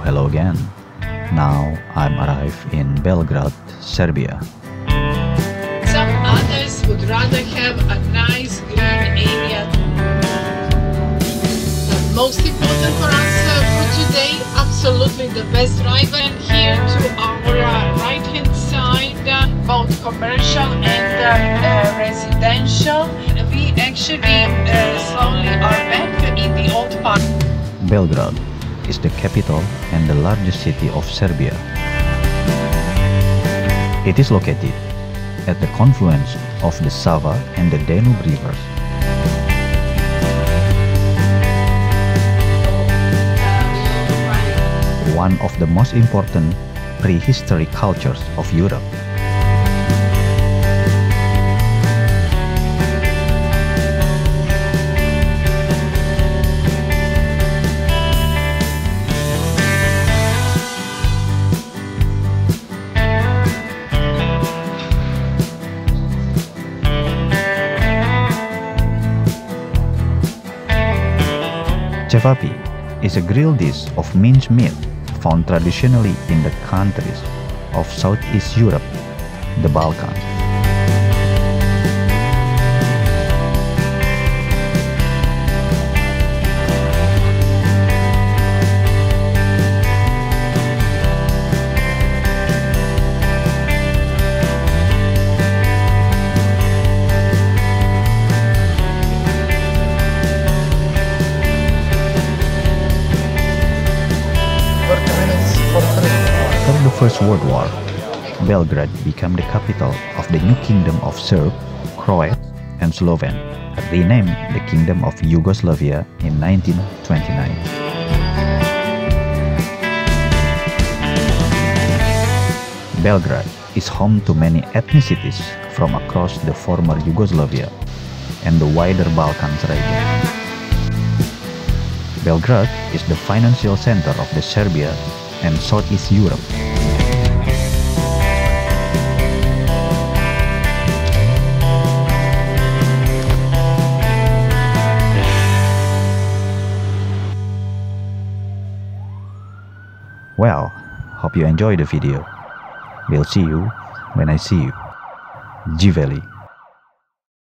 Hello again. Now I'm arrived in Belgrade, Serbia. Some others would rather have a nice green area. The most important for us for today, absolutely the best driver. And here to our right hand side, both commercial and residential. We actually slowly are back in the old park. Belgrade is the capital and the largest city of Serbia. It is located at the confluence of the Sava and the Danube rivers. One of the most important prehistoric cultures of Europe. Cevapi is a grilled dish of minced meat found traditionally in the countries of Southeast Europe, the Balkans. After the First World War, Belgrade became the capital of the new Kingdom of Serb, Croat, and Sloven, renamed the Kingdom of Yugoslavia in 1929. Belgrade is home to many ethnicities from across the former Yugoslavia and the wider Balkans region. Belgrade is the financial center of the Serbia and Southeast Europe. Well, hope you enjoyed the video. We'll see you when I see you. Jiveli.